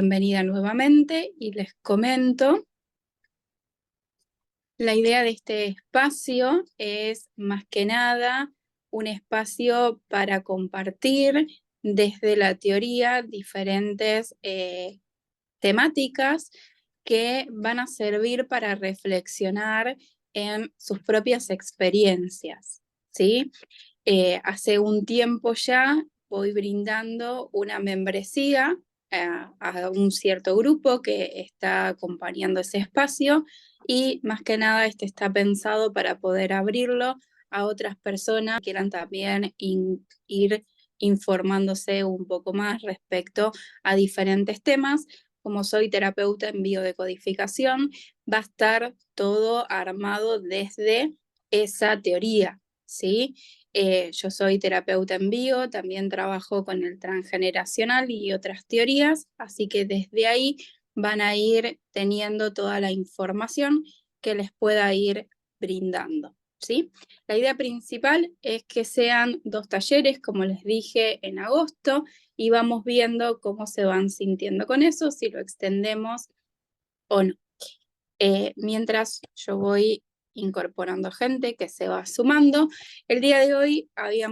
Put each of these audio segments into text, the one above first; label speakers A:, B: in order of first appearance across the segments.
A: Bienvenida nuevamente y les comento, la idea de este espacio es más que nada un espacio para compartir desde la teoría diferentes temáticas que van a servir para reflexionar en sus propias experiencias, ¿sí? Hace un tiempo ya voy brindando una membresía a un cierto grupo que está acompañando ese espacio y más que nada este está pensado para poder abrirlo a otras personas que quieran también ir informándose un poco más respecto a diferentes temas. Como soy terapeuta en biodecodificación, va a estar todo armado desde esa teoría, ¿sí? Yo soy terapeuta en bio, también trabajo con el transgeneracional y otras teorías, así que desde ahí van a ir teniendo toda la información que les pueda ir brindando, ¿sí? La idea principal es que sean 2 talleres, como les dije en agosto, y vamos viendo cómo se van sintiendo con eso, si lo extendemos o no. Mientras yo voy incorporando gente que se va sumando, el día de hoy había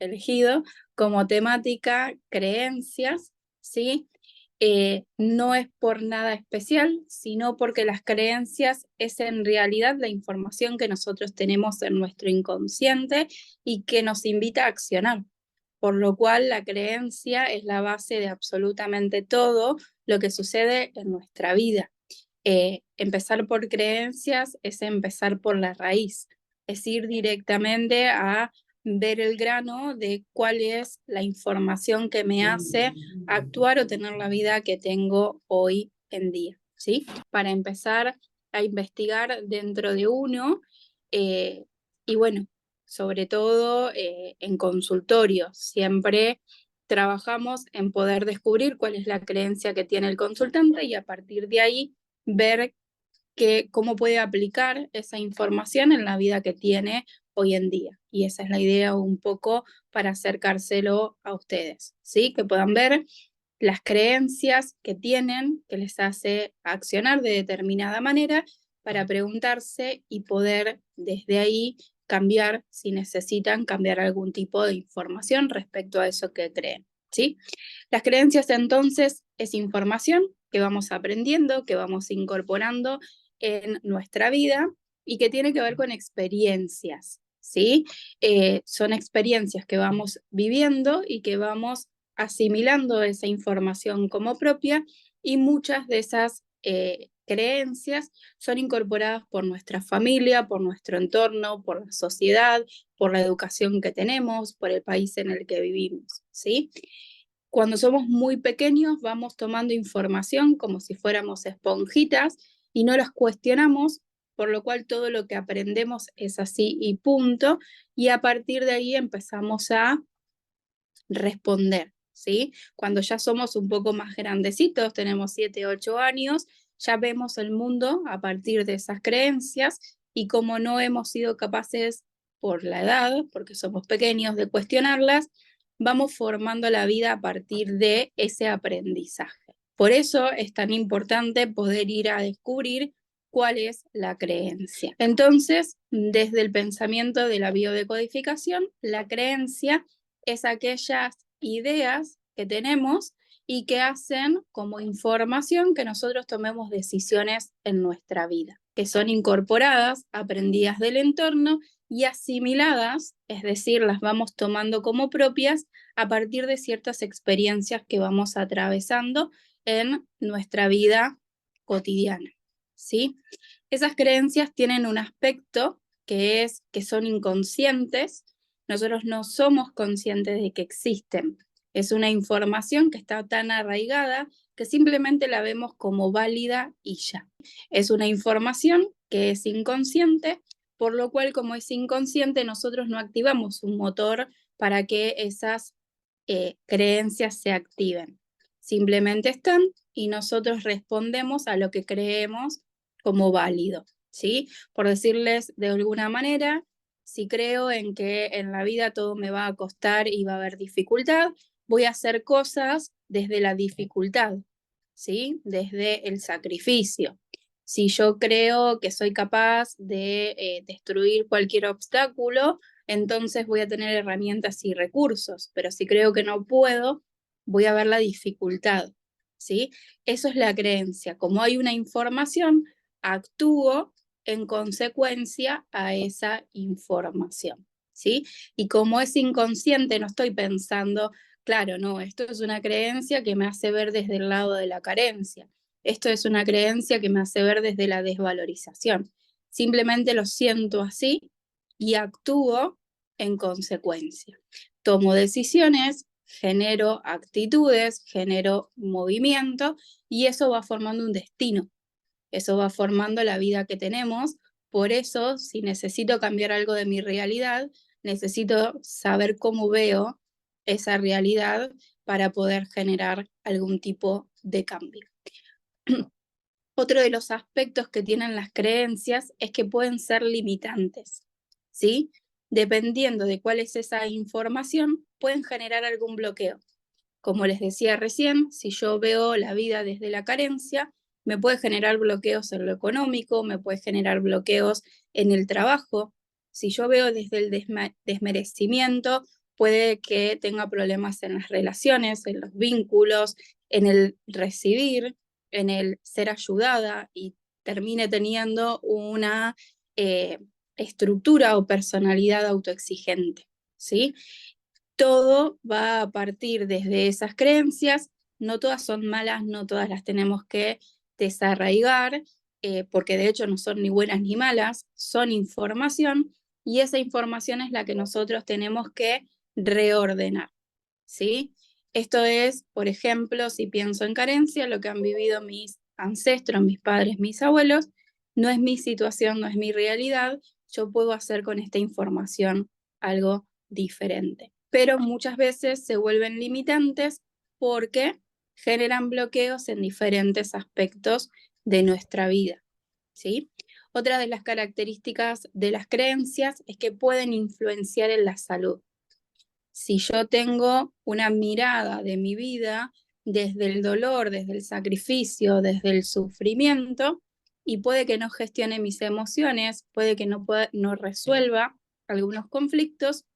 A: elegido como temática creencias, ¿sí? No es por nada especial, sino porque las creencias es en realidad la información que nosotros tenemos en nuestro inconsciente y que nos invita a accionar. Por lo cual la creencia es la base de absolutamente todo lo que sucede en nuestra vida. Empezar por creencias es empezar por la raíz, es ir directamente a ver el grano de cuál es la información que me hace actuar o tener la vida que tengo hoy en día, ¿sí? Para empezar a investigar dentro de uno y bueno, sobre todo en consultorio, siempre trabajamos en poder descubrir cuál es la creencia que tiene el consultante y a partir de ahí ver cómo puede aplicar esa información en la vida que tiene hoy en día. Y esa es la idea un poco para acercárselo a ustedes, ¿sí? Que puedan ver las creencias que tienen, que les hace accionar de determinada manera para preguntarse y poder desde ahí cambiar, si necesitan cambiar algún tipo de información respecto a eso que creen, ¿sí? Las creencias entonces es información que vamos aprendiendo, que vamos incorporando en nuestra vida y que tiene que ver con experiencias, ¿sí? Son experiencias que vamos viviendo y que vamos asimilando esa información como propia y muchas de esas creencias son incorporadas por nuestra familia, por nuestro entorno, por la sociedad, por la educación que tenemos, por el país en el que vivimos, ¿sí? Cuando somos muy pequeños vamos tomando información como si fuéramos esponjitas y no las cuestionamos, por lo cual todo lo que aprendemos es así y punto, y a partir de ahí empezamos a responder, ¿sí? Cuando ya somos un poco más grandecitos, tenemos 7, 8 años, ya vemos el mundo a partir de esas creencias y como no hemos sido capaces por la edad, porque somos pequeños, de cuestionarlas, vamos formando la vida a partir de ese aprendizaje. Por eso es tan importante poder ir a descubrir cuál es la creencia. Entonces, desde el pensamiento de la biodecodificación, la creencia es aquellas ideas que tenemos y que hacen como información que nosotros tomemos decisiones en nuestra vida, que son incorporadas, aprendidas del entorno y asimiladas, es decir, las vamos tomando como propias a partir de ciertas experiencias que vamos atravesando en nuestra vida cotidiana, ¿sí? Esas creencias tienen un aspecto que es que son inconscientes. Nosotros no somos conscientes de que existen. Es una información que está tan arraigada que simplemente la vemos como válida y ya. Es una información que es inconsciente, por lo cual como es inconsciente nosotros no activamos un motor para que esas creencias se activen. Simplemente están y nosotros respondemos a lo que creemos como válido, ¿sí? Por decirles de alguna manera, si creo en que en la vida todo me va a costar y va a haber dificultad, voy a hacer cosas desde la dificultad, ¿sí? Desde el sacrificio. Si yo creo que soy capaz de destruir cualquier obstáculo, entonces voy a tener herramientas y recursos, pero si creo que no puedo, voy a ver la dificultad, ¿sí? Eso es la creencia. Como hay una información, actúo en consecuencia a esa información, ¿sí? Y como es inconsciente, no estoy pensando, claro, no, esto es una creencia que me hace ver desde el lado de la carencia. Esto es una creencia que me hace ver desde la desvalorización. Simplemente lo siento así y actúo en consecuencia. Tomo decisiones, genero actitudes, genero movimiento y eso va formando un destino. Eso va formando la vida que tenemos. Por eso, si necesito cambiar algo de mi realidad, necesito saber cómo veo esa realidad para poder generar algún tipo de cambio. Otro de los aspectos que tienen las creencias es que pueden ser limitantes, ¿sí? Dependiendo de cuál es esa información, pueden generar algún bloqueo. Como les decía recién, si yo veo la vida desde la carencia, me puede generar bloqueos en lo económico, me puede generar bloqueos en el trabajo. Si yo veo desde el desmerecimiento, puede que tenga problemas en las relaciones, en los vínculos, en el recibir, en el ser ayudada y termine teniendo una estructura o personalidad autoexigente, ¿sí? Todo va a partir desde esas creencias, no todas son malas, no todas las tenemos que desarraigar, porque de hecho no son ni buenas ni malas, son información y esa información es la que nosotros tenemos que reordenar, ¿sí? Esto es, por ejemplo, si pienso en carencia, lo que han vivido mis ancestros, mis padres, mis abuelos, no es mi situación, no es mi realidad, yo puedo hacer con esta información algo diferente. Pero muchas veces se vuelven limitantes porque generan bloqueos en diferentes aspectos de nuestra vida, ¿sí? Otra de las características de las creencias es que pueden influenciar en la salud. Si yo tengo una mirada de mi vida desde el dolor, desde el sacrificio, desde el sufrimiento, y puede que no gestione mis emociones, puede que no resuelva algunos conflictos,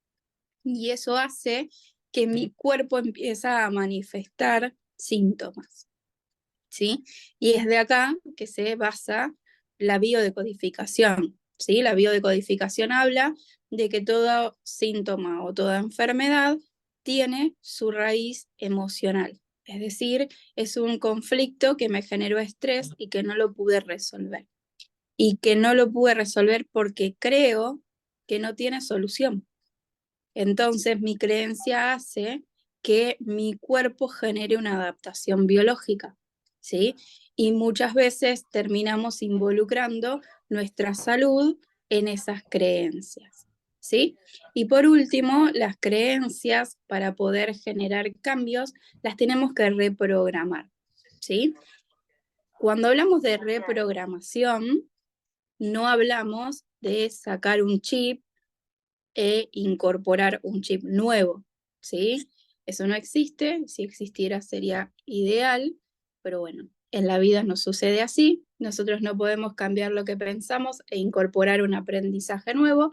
A: y eso hace que mi cuerpo empiece a manifestar síntomas, ¿sí? Y es de acá que se basa la biodecodificación, ¿sí? La biodecodificación habla de que todo síntoma o toda enfermedad tiene su raíz emocional, es decir, es un conflicto que me generó estrés y que no lo pude resolver. Y que no lo pude resolver porque creo que no tiene solución. Entonces mi creencia hace que mi cuerpo genere una adaptación biológica, ¿sí? Y muchas veces terminamos involucrando nuestra salud en esas creencias, ¿sí? Y por último, las creencias para poder generar cambios las tenemos que reprogramar, ¿sí? Cuando hablamos de reprogramación, no hablamos de sacar un chip e incorporar un chip nuevo, ¿sí? Eso no existe, si existiera sería ideal, pero bueno, en la vida no sucede así, nosotros no podemos cambiar lo que pensamos e incorporar un aprendizaje nuevo,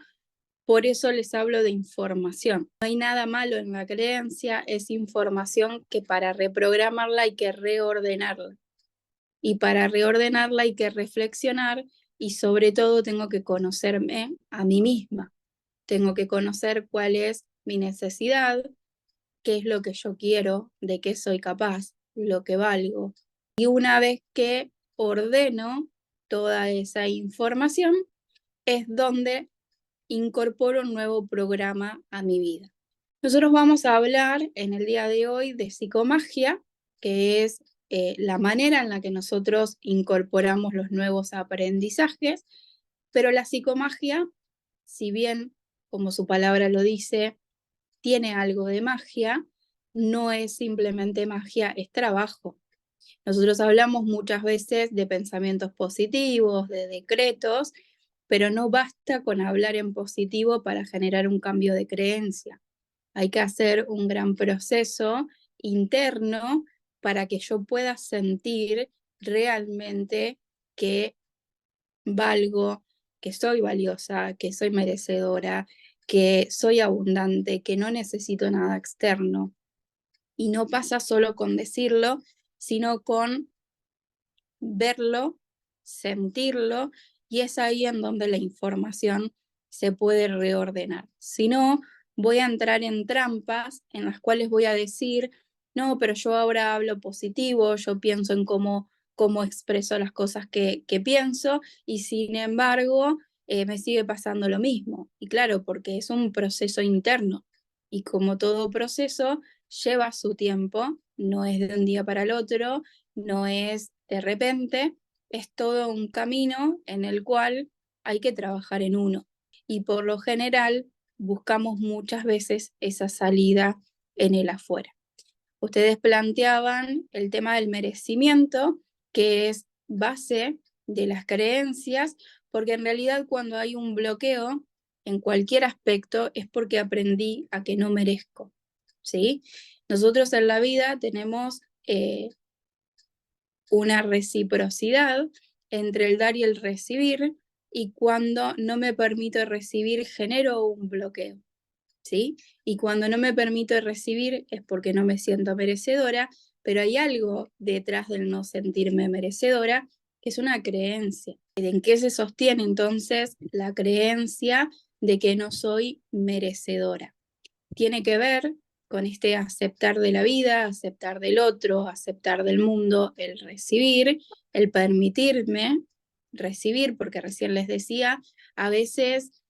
A: por eso les hablo de información. No hay nada malo en la creencia, es información que para reprogramarla hay que reordenarla. Y para reordenarla hay que reflexionar y sobre todo tengo que conocerme a mí misma. Tengo que conocer cuál es mi necesidad, qué es lo que yo quiero, de qué soy capaz, lo que valgo. Y una vez que ordeno toda esa información, es donde incorporo un nuevo programa a mi vida. Nosotros vamos a hablar en el día de hoy de psicomagia, que es la manera en la que nosotros incorporamos los nuevos aprendizajes, pero la psicomagia, si bien, como su palabra lo dice, tiene algo de magia, no es simplemente magia, es trabajo. Nosotros hablamos muchas veces de pensamientos positivos, de decretos, pero no basta con hablar en positivo para generar un cambio de creencia. Hay que hacer un gran proceso interno para que yo pueda sentir realmente que valgo, que soy valiosa, que soy merecedora, que soy abundante, que no necesito nada externo. Y no pasa solo con decirlo, sino con verlo, sentirlo, y es ahí en donde la información se puede reordenar. Si no, voy a entrar en trampas en las cuales voy a decir, no, pero yo ahora hablo positivo, yo pienso en cómo expreso las cosas que pienso, y sin embargo me sigue pasando lo mismo. Y claro, porque es un proceso interno, y como todo proceso, lleva su tiempo, no es de un día para el otro, no es de repente, es todo un camino en el cual hay que trabajar en uno. Y por lo general buscamos muchas veces esa salida en el afuera. Ustedes planteaban el tema del merecimiento, que es base de las creencias, porque en realidad cuando hay un bloqueo en cualquier aspecto es porque aprendí a que no merezco, ¿sí? Nosotros en la vida tenemos una reciprocidad entre el dar y el recibir, y cuando no me permito recibir genero un bloqueo, ¿sí? Y cuando no me permito recibir es porque no me siento merecedora, pero hay algo detrás del no sentirme merecedora, que es una creencia. ¿En qué se sostiene entonces la creencia de que no soy merecedora? Tiene que ver con este aceptar de la vida, aceptar del otro, aceptar del mundo, el recibir, el permitirme recibir, porque recién les decía, a veces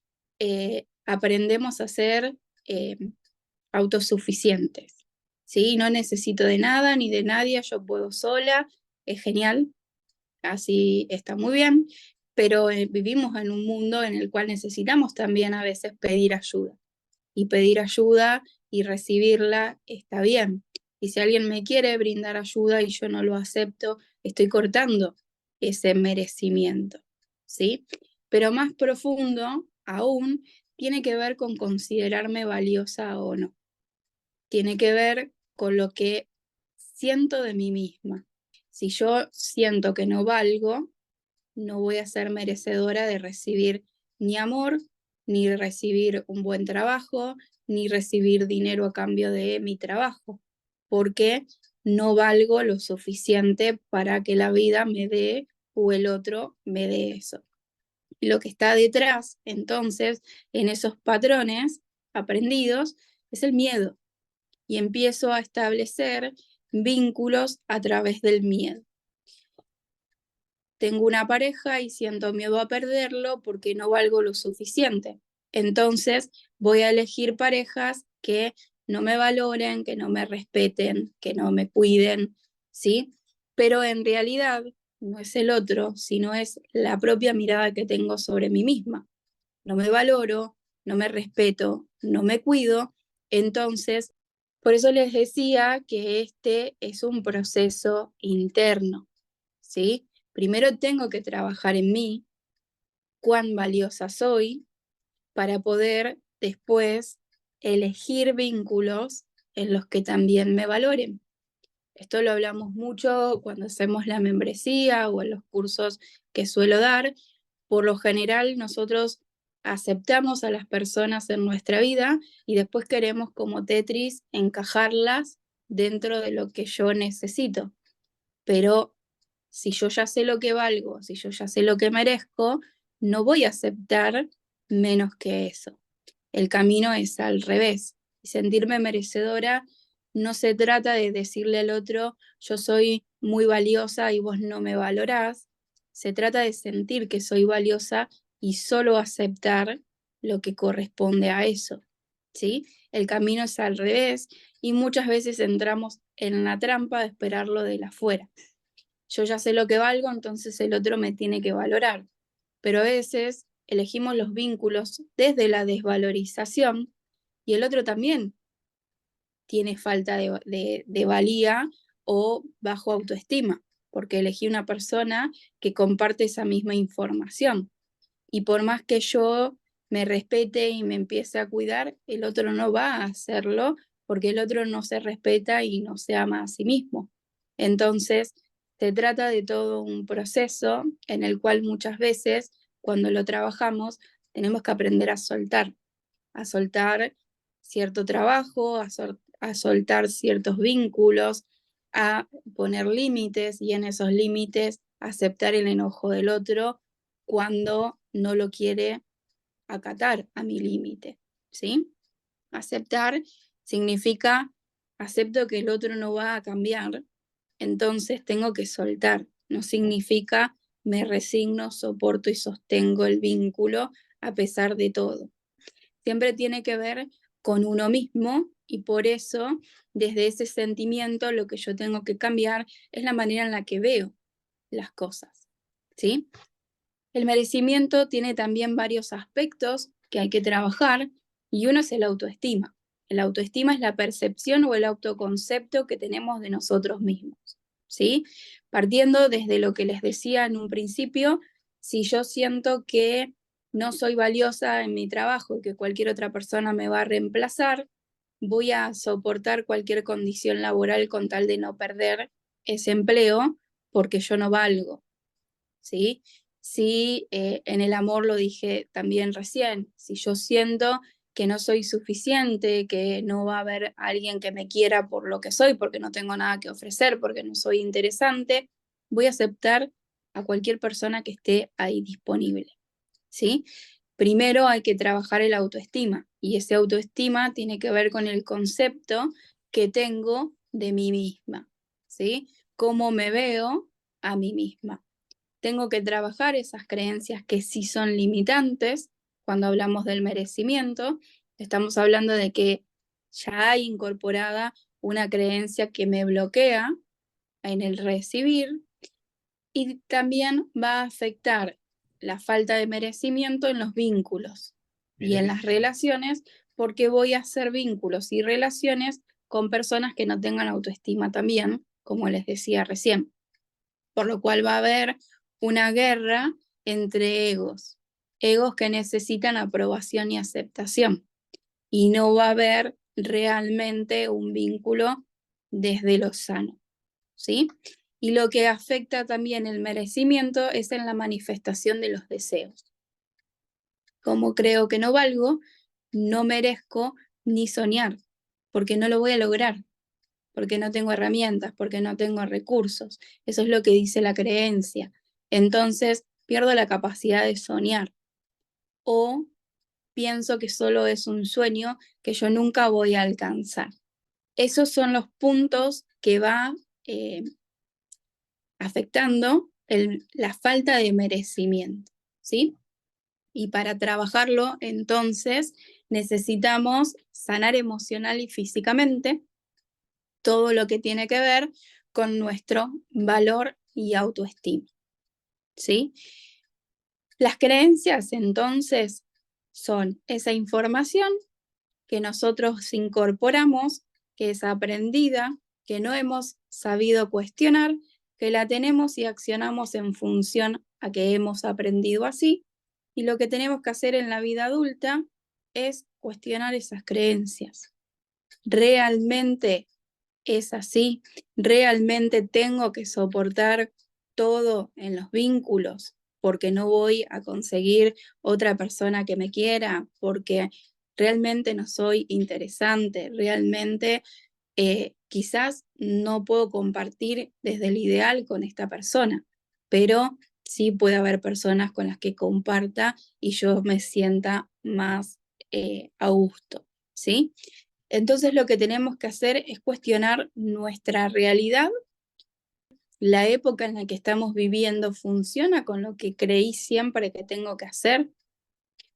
A: aprendemos a ser eh, autosuficientes, ¿sí? No necesito de nada ni de nadie, yo puedo sola, es genial, así está muy bien, pero vivimos en un mundo en el cual necesitamos también a veces pedir ayuda, y pedir ayuda y recibirla está bien. Y si alguien me quiere brindar ayuda y yo no lo acepto, estoy cortando ese merecimiento, ¿sí? Pero más profundo aún, tiene que ver con considerarme valiosa o no. Tiene que ver con lo que siento de mí misma. Si yo siento que no valgo, no voy a ser merecedora de recibir ni amor, ni recibir un buen trabajo, ni recibir dinero a cambio de mi trabajo, porque no valgo lo suficiente para que la vida me dé o el otro me dé eso. Lo que está detrás, entonces, en esos patrones aprendidos, es el miedo, y empiezo a establecer vínculos a través del miedo. Tengo una pareja y siento miedo a perderlo porque no valgo lo suficiente. Entonces voy a elegir parejas que no me valoren, que no me respeten, que no me cuiden, ¿sí? Pero en realidad no es el otro, sino es la propia mirada que tengo sobre mí misma. No me valoro, no me respeto, no me cuido. Entonces, por eso les decía que este es un proceso interno, ¿sí? Primero tengo que trabajar en mí, cuán valiosa soy, para poder después elegir vínculos en los que también me valoren. Esto lo hablamos mucho cuando hacemos la membresía o en los cursos que suelo dar. Por lo general, nosotros aceptamos a las personas en nuestra vida y después queremos, como Tetris, encajarlas dentro de lo que yo necesito. Pero si yo ya sé lo que valgo, si yo ya sé lo que merezco, no voy a aceptar menos que eso. El camino es al revés. Y sentirme merecedora no se trata de decirle al otro, yo soy muy valiosa y vos no me valorás. Se trata de sentir que soy valiosa y solo aceptar lo que corresponde a eso, ¿sí? El camino es al revés, y muchas veces entramos en la trampa de esperarlo de la afuera. Yo ya sé lo que valgo, entonces el otro me tiene que valorar. Pero a veces elegimos los vínculos desde la desvalorización, y el otro también tiene falta de valía o bajo autoestima, porque elegí una persona que comparte esa misma información. Y por más que yo me respete y me empiece a cuidar, el otro no va a hacerlo porque el otro no se respeta y no se ama a sí mismo. Entonces, se trata de todo un proceso en el cual muchas veces, cuando lo trabajamos, tenemos que aprender a soltar cierto trabajo, a soltar ciertos vínculos, a poner límites y en esos límites aceptar el enojo del otro cuando no lo quiere acatar a mi límite, ¿sí? Aceptar significa acepto que el otro no va a cambiar, entonces tengo que soltar. No significa me resigno, soporto y sostengo el vínculo a pesar de todo. Siempre tiene que ver con uno mismo y por eso, desde ese sentimiento, lo que yo tengo que cambiar es la manera en la que veo las cosas, ¿sí? El merecimiento tiene también varios aspectos que hay que trabajar y uno es el autoestima. El autoestima es la percepción o el autoconcepto que tenemos de nosotros mismos, ¿sí? Partiendo desde lo que les decía en un principio, si yo siento que no soy valiosa en mi trabajo y que cualquier otra persona me va a reemplazar, voy a soportar cualquier condición laboral con tal de no perder ese empleo porque yo no valgo, ¿sí? Si en el amor lo dije también recién, si yo siento que no soy suficiente, que no va a haber alguien que me quiera por lo que soy, porque no tengo nada que ofrecer, porque no soy interesante, voy a aceptar a cualquier persona que esté ahí disponible, ¿sí? Primero hay que trabajar el autoestima y ese autoestima tiene que ver con el concepto que tengo de mí misma, ¿sí? Cómo me veo a mí misma. Tengo que trabajar esas creencias que sí son limitantes. Cuando hablamos del merecimiento, estamos hablando de que ya hay incorporada una creencia que me bloquea en el recibir y también va a afectar la falta de merecimiento en los vínculos y en las relaciones, porque voy a hacer vínculos y relaciones con personas que no tengan autoestima también, como les decía recién. Por lo cual va a haber una guerra entre egos que necesitan aprobación y aceptación, y no va a haber realmente un vínculo desde lo sano, ¿sí? Y lo que afecta también el merecimiento es en la manifestación de los deseos. Como creo que no valgo, no merezco ni soñar, porque no lo voy a lograr, porque no tengo herramientas, porque no tengo recursos. Eso es lo que dice la creencia. Entonces, pierdo la capacidad de soñar o pienso que solo es un sueño que yo nunca voy a alcanzar. Esos son los puntos que va afectando la falta de merecimiento, ¿sí? Y para trabajarlo, entonces, necesitamos sanar emocional y físicamente todo lo que tiene que ver con nuestro valor y autoestima, ¿sí? Las creencias, entonces, son esa información que nosotros incorporamos, que es aprendida, que no hemos sabido cuestionar, que la tenemos y accionamos en función a que hemos aprendido así, y lo que tenemos que hacer en la vida adulta es cuestionar esas creencias. ¿Realmente es así? ¿Realmente tengo que soportar todo en los vínculos porque no voy a conseguir otra persona que me quiera, porque realmente no soy interesante, realmente quizás no puedo compartir desde el ideal con esta persona, pero sí puede haber personas con las que comparta y yo me sienta más a gusto, ¿sí? Entonces lo que tenemos que hacer es cuestionar nuestra realidad. La época en la que estamos viviendo funciona con lo que creí siempre que tengo que hacer,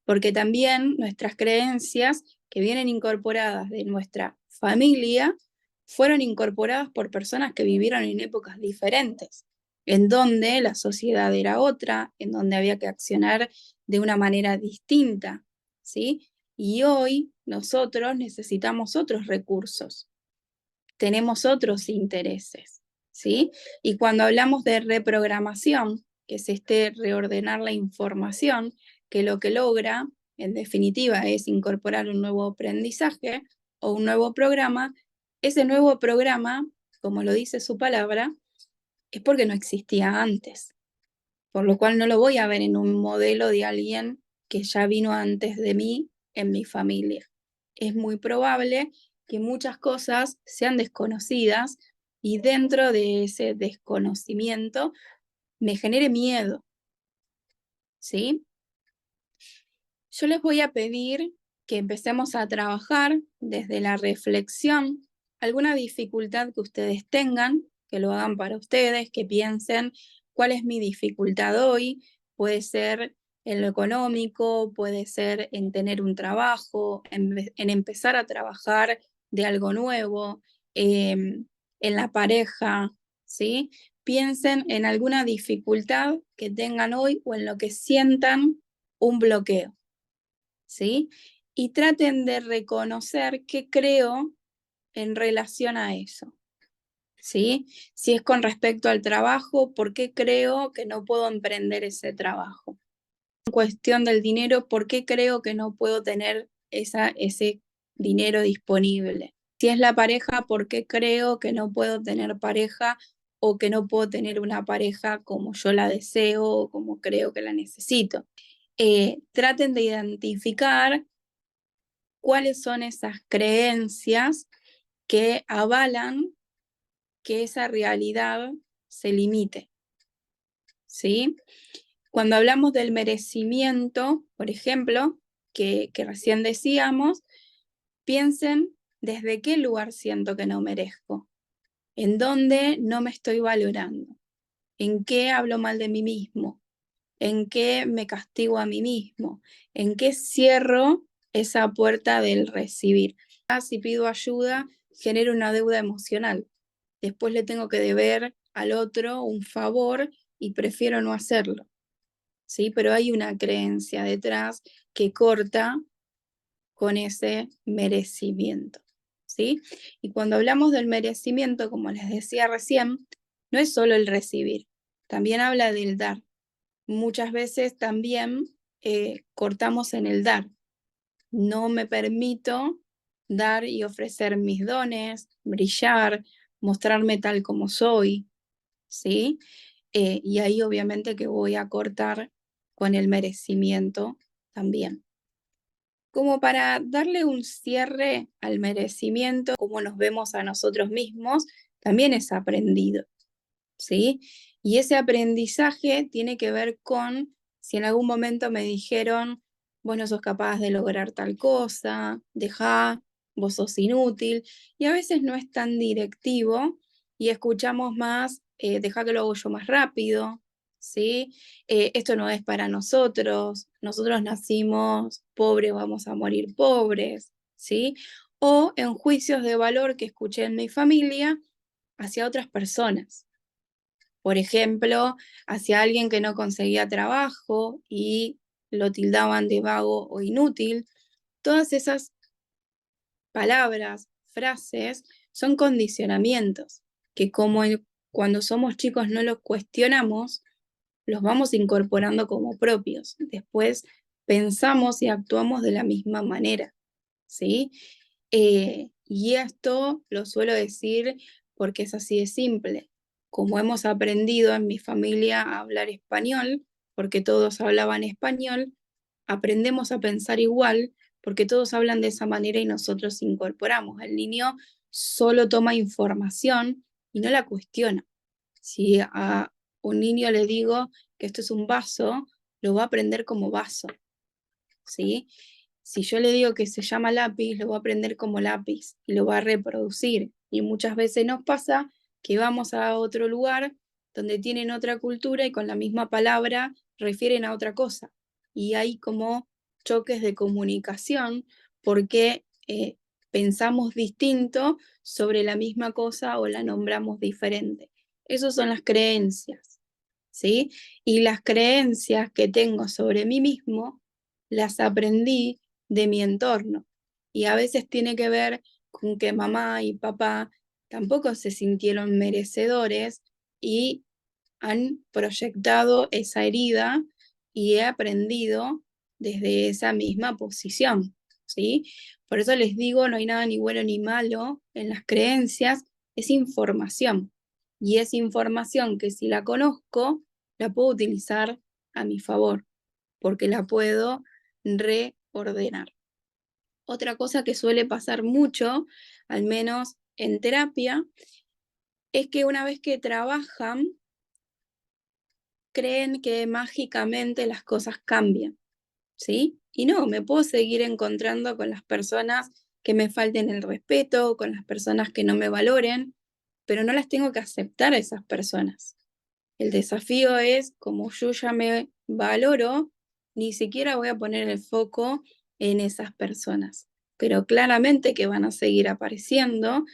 A: porque también nuestras creencias que vienen incorporadas de nuestra familia fueron incorporadas por personas que vivieron en épocas diferentes, en donde la sociedad era otra, en donde había que accionar de una manera distinta, ¿sí? Y hoy nosotros necesitamos otros recursos, tenemos otros intereses, ¿sí? Y cuando hablamos de reprogramación, que es reordenar la información, que lo que logra, en definitiva, es incorporar un nuevo aprendizaje, o un nuevo programa, ese nuevo programa, como lo dice su palabra, es porque no existía antes, por lo cual no lo voy a ver en un modelo de alguien que ya vino antes de mí en mi familia. Es muy probable que muchas cosas sean desconocidas y dentro de ese desconocimiento me genere miedo, ¿sí? Yo les voy a pedir que empecemos a trabajar desde la reflexión, alguna dificultad que ustedes tengan, que lo hagan para ustedes, que piensen cuál es mi dificultad hoy, puede ser en lo económico, puede ser en tener un trabajo, en empezar a trabajar de algo nuevo, en la pareja, ¿sí? Piensen en alguna dificultad que tengan hoy o en lo que sientan un bloqueo. ¿Sí? Y traten de reconocer qué creo en relación a eso, ¿sí? Si es con respecto al trabajo, ¿por qué creo que no puedo emprender ese trabajo? En cuestión del dinero, ¿por qué creo que no puedo tener ese dinero disponible? Si es la pareja, ¿por qué creo que no puedo tener pareja o que no puedo tener una pareja como yo la deseo o como creo que la necesito? Traten de identificar cuáles son esas creencias que avalan que esa realidad se limite, ¿sí? Cuando hablamos del merecimiento, por ejemplo, que recién decíamos, piensen desde qué lugar siento que no merezco, en dónde no me estoy valorando, en qué hablo mal de mí mismo, en qué me castigo a mí mismo, en qué cierro esa puerta del recibir. Si pido ayuda, genero una deuda emocional. Después le tengo que deber al otro un favor y prefiero no hacerlo. ¿Sí? Pero hay una creencia detrás que corta con ese merecimiento. ¿Sí? Y cuando hablamos del merecimiento, como les decía recién, no es solo el recibir, también habla del dar. Muchas veces también cortamos en el dar. No me permito dar y ofrecer mis dones, brillar, mostrarme tal como soy, ¿sí? Y ahí obviamente que voy a cortar con el merecimiento también. Como para darle un cierre al merecimiento, como nos vemos a nosotros mismos, también es aprendido, ¿sí? Y ese aprendizaje tiene que ver con si en algún momento me dijeron, vos no sos capaz de lograr tal cosa, dejá, vos sos inútil, y a veces no es tan directivo y escuchamos más, dejá que lo hago yo más rápido, ¿sí? Esto no es para nosotros nacimos pobres, vamos a morir pobres, ¿sí? O en juicios de valor que escuché en mi familia hacia otras personas. Por ejemplo, hacia alguien que no conseguía trabajo y lo tildaban de vago o inútil. Todas esas palabras, frases, son condicionamientos que cuando somos chicos no los cuestionamos, los vamos incorporando como propios. Después pensamos y actuamos de la misma manera, ¿sí? Y esto lo suelo decir porque es así de simple. Como hemos aprendido en mi familia a hablar español, porque todos hablaban español, aprendemos a pensar igual, porque todos hablan de esa manera y nosotros incorporamos. El niño solo toma información y no la cuestiona. Si a un niño le digo que esto es un vaso, lo va a aprender como vaso, ¿sí? Si yo le digo que se llama lápiz, lo va a aprender como lápiz y lo va a reproducir. Y muchas veces nos pasa que vamos a otro lugar donde tienen otra cultura y con la misma palabra refieren a otra cosa. Y hay como choques de comunicación porque pensamos distinto sobre la misma cosa o la nombramos diferente. Esas son las creencias, ¿sí? Y las creencias que tengo sobre mí mismo las aprendí de mi entorno. Y a veces tiene que ver con que mamá y papá tampoco se sintieron merecedores y han proyectado esa herida y he aprendido desde esa misma posición, ¿sí? Por eso les digo, no hay nada ni bueno ni malo en las creencias, es información. Y es información que si la conozco, la puedo utilizar a mi favor, porque la puedo reordenar. Otra cosa que suele pasar mucho, al menos en terapia, es que una vez que trabajan, creen que mágicamente las cosas cambian, ¿sí? Y no, me puedo seguir encontrando con las personas que me falten el respeto, con las personas que no me valoren, pero no las tengo que aceptar a esas personas. El desafío es, como yo ya me valoro, ni siquiera voy a poner el foco en esas personas. Pero claramente que van a seguir apareciendo,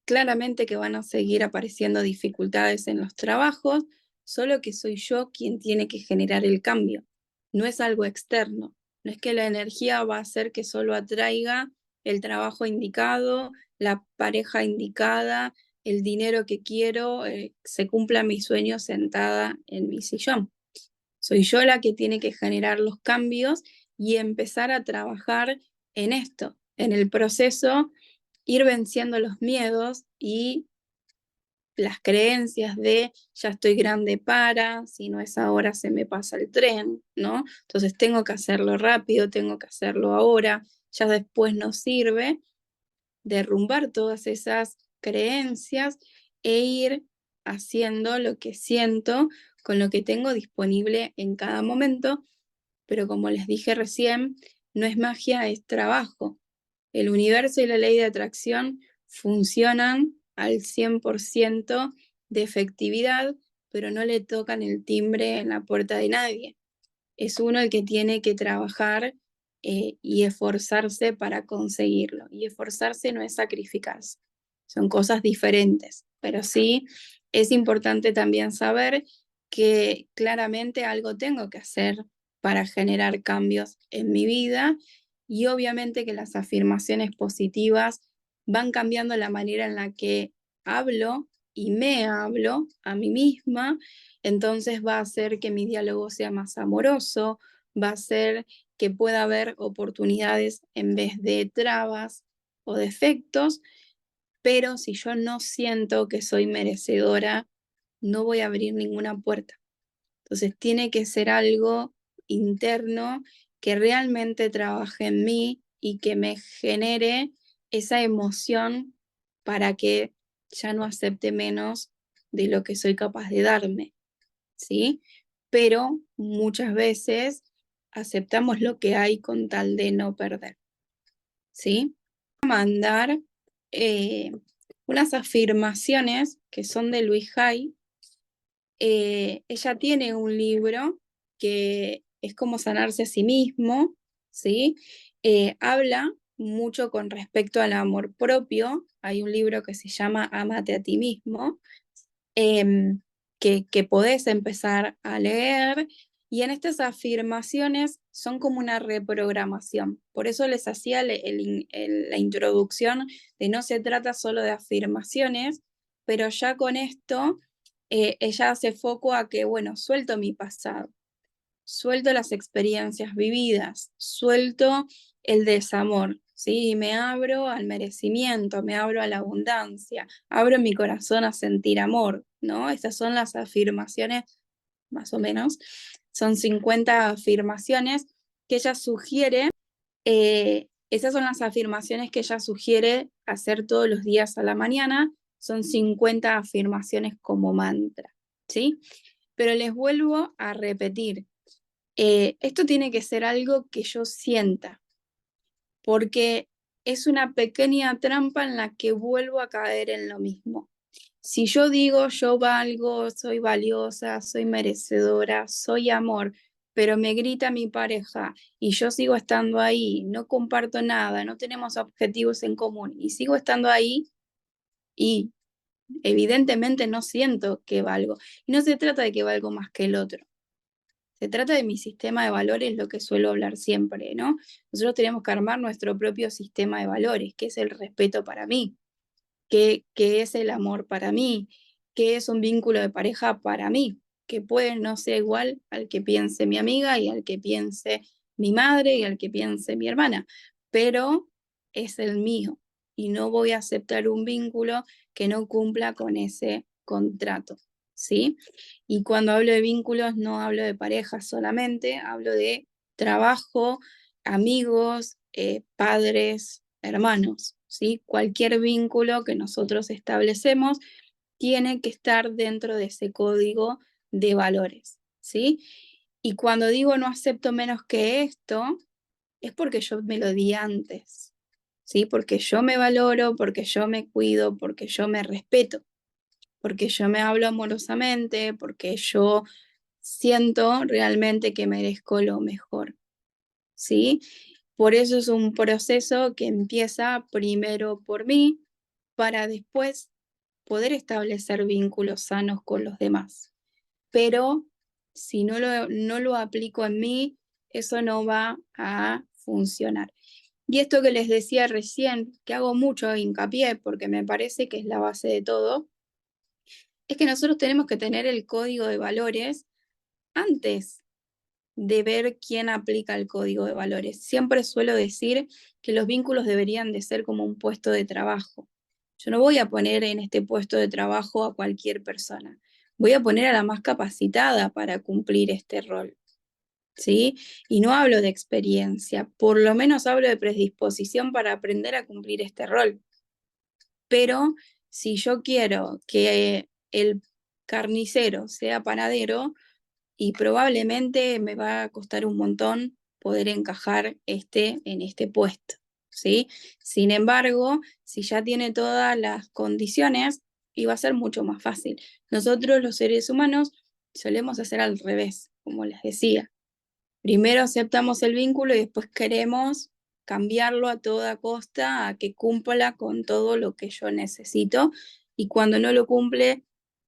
A: claramente que van a seguir apareciendo dificultades en los trabajos, solo que soy yo quien tiene que generar el cambio. No es algo externo. No es que la energía va a hacer que solo atraiga el trabajo indicado, la pareja indicada, el dinero que quiero, se cumpla mi sueño sentada en mi sillón. Soy yo la que tiene que generar los cambios y empezar a trabajar en esto, en el proceso, ir venciendo los miedos y las creencias de ya estoy grande para, si no es ahora se me pasa el tren, ¿no? Entonces tengo que hacerlo rápido, tengo que hacerlo ahora, ya después no sirve, derrumbar todas esas creencias e ir haciendo lo que siento con lo que tengo disponible en cada momento, pero como les dije recién, no es magia, es trabajo. El universo y la ley de atracción funcionan al 100% de efectividad, pero no le tocan el timbre en la puerta de nadie. Es uno el que tiene que trabajar y esforzarse para conseguirlo. Y esforzarse no es sacrificarse. Son cosas diferentes, pero sí es importante también saber que claramente algo tengo que hacer para generar cambios en mi vida y obviamente que las afirmaciones positivas van cambiando la manera en la que hablo y me hablo a mí misma, entonces va a hacer que mi diálogo sea más amoroso, va a hacer que pueda haber oportunidades en vez de trabas o defectos, pero si yo no siento que soy merecedora, no voy a abrir ninguna puerta. Entonces tiene que ser algo interno que realmente trabaje en mí y que me genere esa emoción para que ya no acepte menos de lo que soy capaz de darme, ¿sí? Pero muchas veces aceptamos lo que hay con tal de no perder, ¿sí? Mandar unas afirmaciones que son de Luis Hay. Ella tiene un libro que es como sanarse a sí mismo, ¿sí? Habla mucho con respecto al amor propio. Hay un libro que se llama Ámate a ti mismo, que podés empezar a leer. Y en estas afirmaciones son como una reprogramación. Por eso les hacía la introducción de no se trata solo de afirmaciones, pero ya con esto ella hace foco a que, bueno, suelto mi pasado, suelto las experiencias vividas, suelto el desamor, ¿sí? Y me abro al merecimiento, me abro a la abundancia, abro mi corazón a sentir amor, ¿no? Estas son las afirmaciones, más o menos, son 50 afirmaciones que ella sugiere, esas son las afirmaciones que ella sugiere hacer todos los días a la mañana, son 50 afirmaciones como mantra, ¿sí? Pero les vuelvo a repetir, esto tiene que ser algo que yo sienta, porque es una pequeña trampa en la que vuelvo a caer en lo mismo. Si yo digo yo valgo, soy valiosa, soy merecedora, soy amor, pero me grita mi pareja y yo sigo estando ahí, no comparto nada, no tenemos objetivos en común y sigo estando ahí y evidentemente no siento que valgo. Y no se trata de que valgo más que el otro. Se trata de mi sistema de valores, lo que suelo hablar siempre, ¿no? Nosotros tenemos que armar nuestro propio sistema de valores, que es el respeto para mí, que es el amor para mí, que es un vínculo de pareja para mí, que puede no ser igual al que piense mi amiga y al que piense mi madre y al que piense mi hermana, pero es el mío y no voy a aceptar un vínculo que no cumpla con ese contrato, ¿sí? Y cuando hablo de vínculos no hablo de parejas solamente, hablo de trabajo, amigos, padres, hermanos, ¿sí? Cualquier vínculo que nosotros establecemos tiene que estar dentro de ese código de valores, ¿sí? Y cuando digo no acepto menos que esto, es porque yo me lo di antes, ¿sí? Porque yo me valoro, porque yo me cuido, porque yo me respeto, porque yo me hablo amorosamente, porque yo siento realmente que merezco lo mejor, ¿sí? Por eso es un proceso que empieza primero por mí, para después poder establecer vínculos sanos con los demás. Pero si no lo aplico en mí, eso no va a funcionar. Y esto que les decía recién, que hago mucho hincapié porque me parece que es la base de todo, es que nosotros tenemos que tener el código de valores antes de ver quién aplica el código de valores. Siempre suelo decir que los vínculos deberían de ser como un puesto de trabajo. Yo no voy a poner en este puesto de trabajo a cualquier persona. Voy a poner a la más capacitada para cumplir este rol, ¿sí? Y no hablo de experiencia, por lo menos hablo de predisposición para aprender a cumplir este rol. Pero si yo quiero que el carnicero sea panadero, y probablemente me va a costar un montón poder encajar en este puesto, ¿sí? Sin embargo, si ya tiene todas las condiciones, iba a ser mucho más fácil. Nosotros los seres humanos solemos hacer al revés, como les decía. Primero aceptamos el vínculo y después queremos cambiarlo a toda costa a que cumpla con todo lo que yo necesito. Y cuando no lo cumple,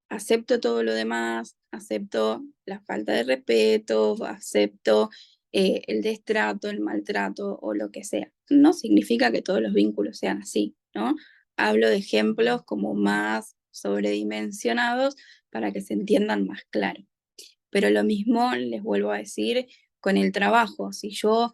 A: acepto todo lo demás, acepto la falta de respeto, acepto el destrato, el maltrato o lo que sea. No significa que todos los vínculos sean así, ¿no? Hablo de ejemplos como más sobredimensionados para que se entiendan más claro. Pero lo mismo les vuelvo a decir con el trabajo. Si yo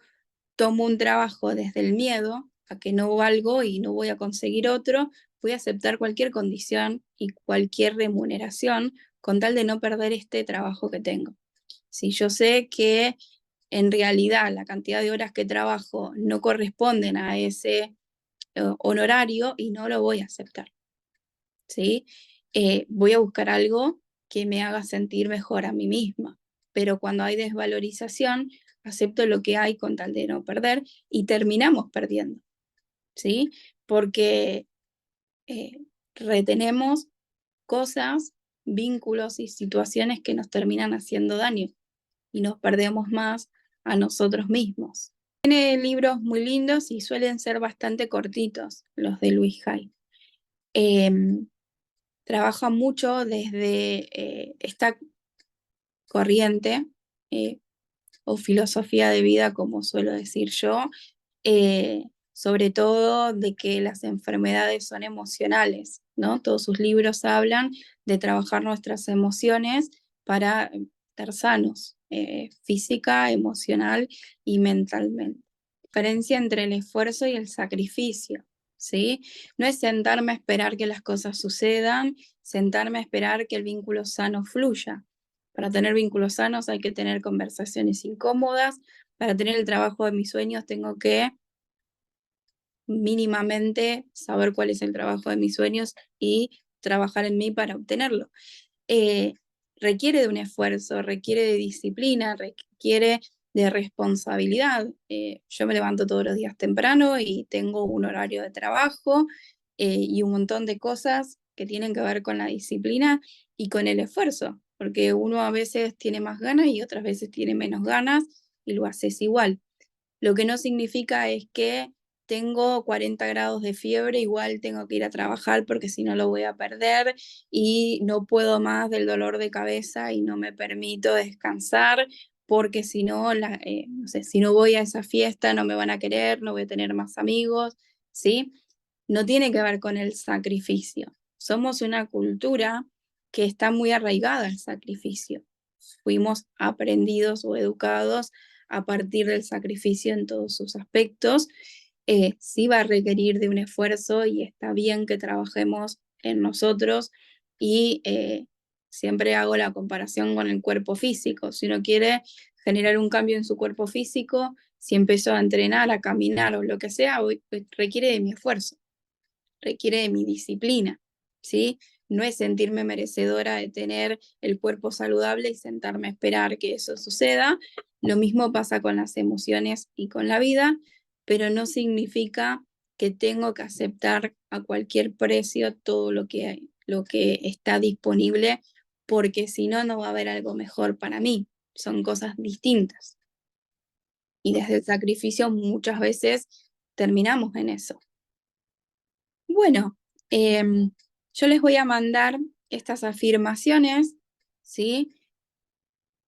A: tomo un trabajo desde el miedo a que no valgo y no voy a conseguir otro, voy a aceptar cualquier condición y cualquier remuneración con tal de no perder este trabajo que tengo. Si yo sé que en realidad la cantidad de horas que trabajo no corresponden a ese honorario y no lo voy a aceptar, ¿sí? Voy a buscar algo que me haga sentir mejor a mí misma. Pero cuando hay desvalorización, acepto lo que hay con tal de no perder y terminamos perdiendo, ¿sí? Porque eh, retenemos cosas, vínculos y situaciones que nos terminan haciendo daño y nos perdemos más a nosotros mismos. Tiene libros muy lindos y suelen ser bastante cortitos los de Luis Hay. Trabaja mucho desde esta corriente eh, o filosofía de vida, como suelo decir yo, sobre todo de que las enfermedades son emocionales, ¿no? Todos sus libros hablan de trabajar nuestras emociones para estar sanos, física, emocional y mentalmente. Diferencia entre el esfuerzo y el sacrificio, ¿sí? No es sentarme a esperar que las cosas sucedan, sentarme a esperar que el vínculo sano fluya. Para tener vínculos sanos hay que tener conversaciones incómodas. Para tener el trabajo de mis sueños tengo que mínimamente saber cuál es el trabajo de mis sueños y trabajar en mí para obtenerlo. Eh, Requiere de un esfuerzo, requiere de disciplina, requiere de responsabilidad. Yo me levanto todos los días temprano y tengo un horario de trabajo y un montón de cosas que tienen que ver con la disciplina y con el esfuerzo, porque uno a veces tiene más ganas y otras veces tiene menos ganas y lo haces igual. Lo que no significa es que tengo 40 grados de fiebre, igual tengo que ir a trabajar porque si no lo voy a perder y no puedo más del dolor de cabeza y no me permito descansar porque si no, no sé, si no voy a esa fiesta no me van a querer, no voy a tener más amigos, ¿sí? No tiene que ver con el sacrificio. Somos una cultura que está muy arraigada al sacrificio. Fuimos aprendidos o educados a partir del sacrificio en todos sus aspectos sí va a requerir de un esfuerzo y está bien que trabajemos en nosotros y siempre hago la comparación con el cuerpo físico. Si uno quiere generar un cambio en su cuerpo físico, si empezó a entrenar, a caminar o lo que sea, requiere de mi esfuerzo, requiere de mi disciplina, ¿sí? No es sentirme merecedora de tener el cuerpo saludable y sentarme a esperar que eso suceda. Lo mismo pasa con las emociones y con la vida, pero no significa que tengo que aceptar a cualquier precio todo lo que está disponible, porque si no, no va a haber algo mejor para mí. Son cosas distintas. Y desde el sacrificio muchas veces terminamos en eso. Bueno, yo les voy a mandar estas afirmaciones, ¿sí?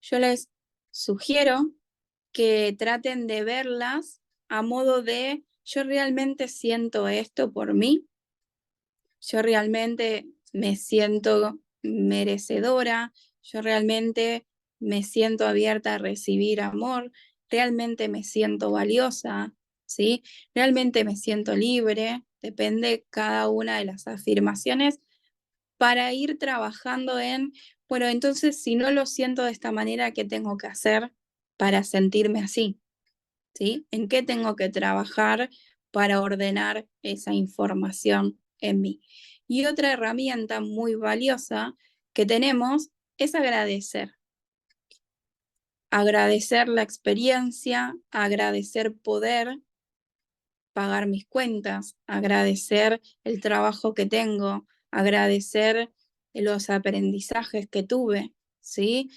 A: Yo les sugiero que traten de verlas a modo de, yo realmente siento esto por mí, yo realmente me siento merecedora, yo realmente me siento abierta a recibir amor, realmente me siento valiosa, ¿sí? Realmente me siento libre, depende cada una de las afirmaciones para ir trabajando en, bueno, entonces si no lo siento de esta manera, ¿qué tengo que hacer para sentirme así? ¿Sí? ¿En qué tengo que trabajar para ordenar esa información en mí? Y otra herramienta muy valiosa que tenemos es agradecer. Agradecer la experiencia, agradecer poder pagar mis cuentas, agradecer el trabajo que tengo, agradecer los aprendizajes que tuve, ¿sí?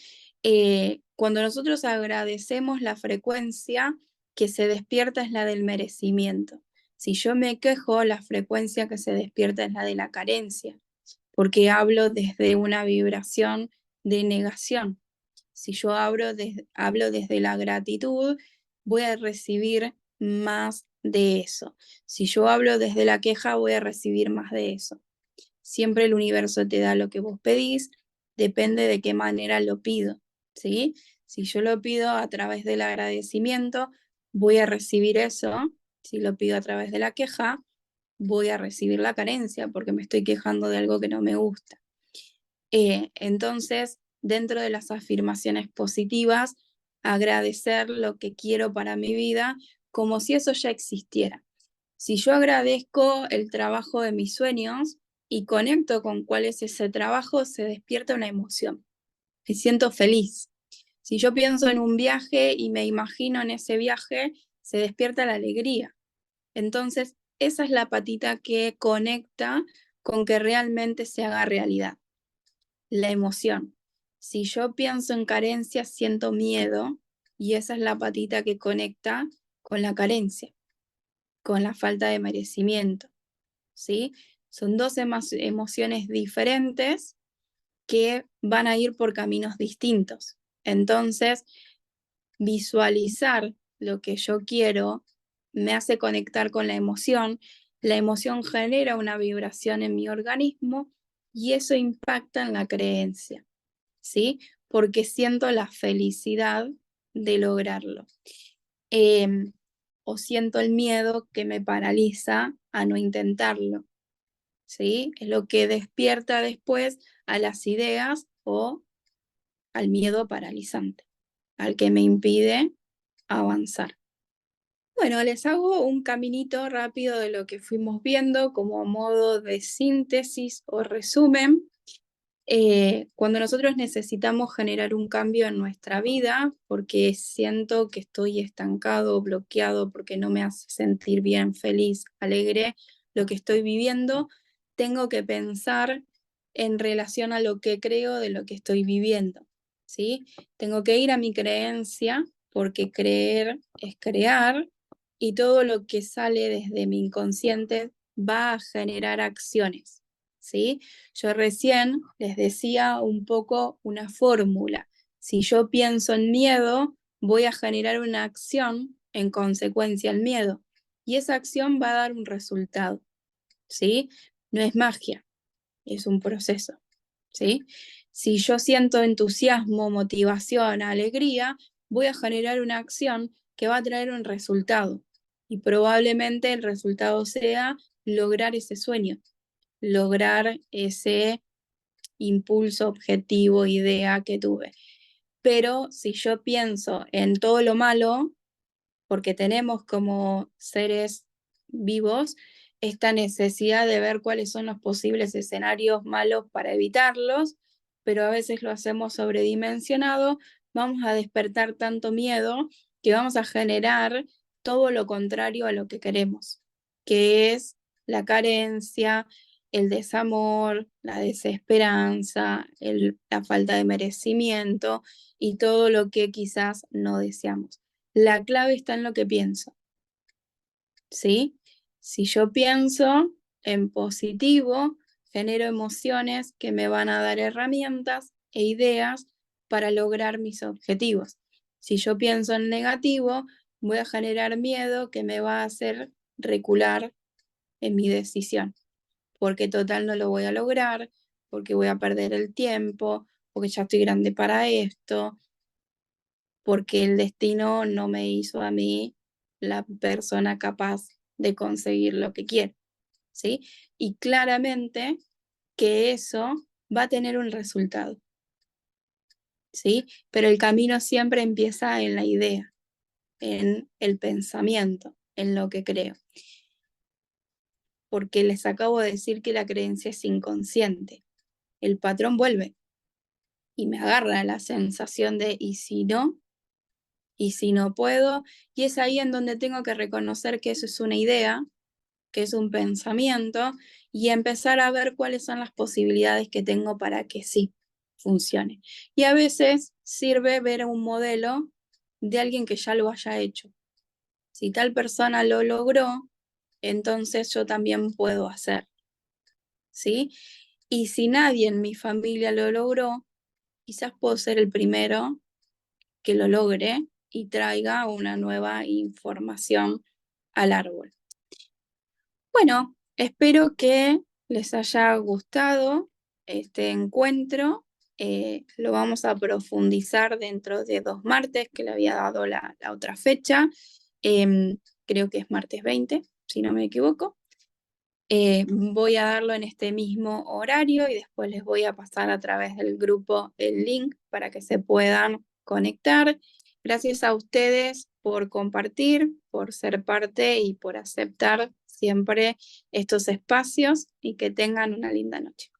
A: Cuando nosotros agradecemos, la frecuencia que se despierta es la del merecimiento. Si yo me quejo, la frecuencia que se despierta es la de la carencia, porque hablo desde una vibración de negación. Si yo hablo desde la gratitud, voy a recibir más de eso. Si yo hablo desde la queja, voy a recibir más de eso. Siempre el universo te da lo que vos pedís, depende de qué manera lo pido, ¿sí? Si yo lo pido a través del agradecimiento, voy a recibir eso. Si lo pido a través de la queja, voy a recibir la carencia porque me estoy quejando de algo que no me gusta. Entonces, dentro de las afirmaciones positivas, agradecer lo que quiero para mi vida como si eso ya existiera. Si yo agradezco el trabajo de mis sueños y conecto con cuál es ese trabajo, se despierta una emoción. Me siento feliz. Si yo pienso en un viaje y me imagino en ese viaje, se despierta la alegría. Entonces, esa es la patita que conecta con que realmente se haga realidad. La emoción. Si yo pienso en carencia, siento miedo y esa es la patita que conecta con la carencia, con la falta de merecimiento, ¿sí? Son dos emociones diferentes que van a ir por caminos distintos. Entonces, visualizar lo que yo quiero me hace conectar con la emoción genera una vibración en mi organismo y eso impacta en la creencia, ¿sí? Porque siento la felicidad de lograrlo. O siento el miedo que me paraliza a no intentarlo, ¿sí? Es lo que despierta después a las ideas o al miedo paralizante, al que me impide avanzar. Bueno, les hago un caminito rápido de lo que fuimos viendo como modo de síntesis o resumen. Cuando nosotros necesitamos generar un cambio en nuestra vida, porque siento que estoy estancado, bloqueado, porque no me hace sentir bien, feliz, alegre lo que estoy viviendo, tengo que pensar en relación a lo que creo de lo que estoy viviendo, ¿sí? Tengo que ir a mi creencia, porque creer es crear, y todo lo que sale desde mi inconsciente va a generar acciones, ¿sí? Yo recién les decía un poco una fórmula. Si yo pienso en miedo, voy a generar una acción en consecuencia al miedo. Y esa acción va a dar un resultado, ¿sí? No es magia, es un proceso, ¿sí? Si yo siento entusiasmo, motivación, alegría, voy a generar una acción que va a traer un resultado. Y probablemente el resultado sea lograr ese sueño, lograr ese impulso, objetivo, idea que tuve. Pero si yo pienso en todo lo malo, porque tenemos como seres vivos esta necesidad de ver cuáles son los posibles escenarios malos para evitarlos, pero a veces lo hacemos sobredimensionado, vamos a despertar tanto miedo que vamos a generar todo lo contrario a lo que queremos, que es la carencia, el desamor, la desesperanza, la falta de merecimiento y todo lo que quizás no deseamos. La clave está en lo que pienso, ¿sí? Si yo pienso en positivo, genero emociones que me van a dar herramientas e ideas para lograr mis objetivos. Si yo pienso en negativo, voy a generar miedo que me va a hacer recular en mi decisión, porque total no lo voy a lograr, porque voy a perder el tiempo, porque ya estoy grande para esto, porque el destino no me hizo a mí la persona capaz de conseguir lo que quiero, ¿sí? Y claramente que eso va a tener un resultado, ¿sí? Pero el camino siempre empieza en la idea, en el pensamiento, en lo que creo. Porque les acabo de decir que la creencia es inconsciente. El patrón vuelve y me agarra la sensación de ¿y si no? ¿Y si no puedo? Y es ahí en donde tengo que reconocer que eso es una idea, que es un pensamiento, y empezar a ver cuáles son las posibilidades que tengo para que sí funcione. Y a veces sirve ver un modelo de alguien que ya lo haya hecho. Si tal persona lo logró, entonces yo también puedo hacer, ¿sí? Y si nadie en mi familia lo logró, quizás puedo ser el primero que lo logre y traiga una nueva información al árbol. Bueno, espero que les haya gustado este encuentro. Lo vamos a profundizar dentro de 2 martes, que le había dado la otra fecha. Creo que es martes 20, si no me equivoco. Voy a darlo en este mismo horario y después les voy a pasar a través del grupo el link para que se puedan conectar. Gracias a ustedes por compartir, por ser parte y por aceptar siempre estos espacios y que tengan una linda noche.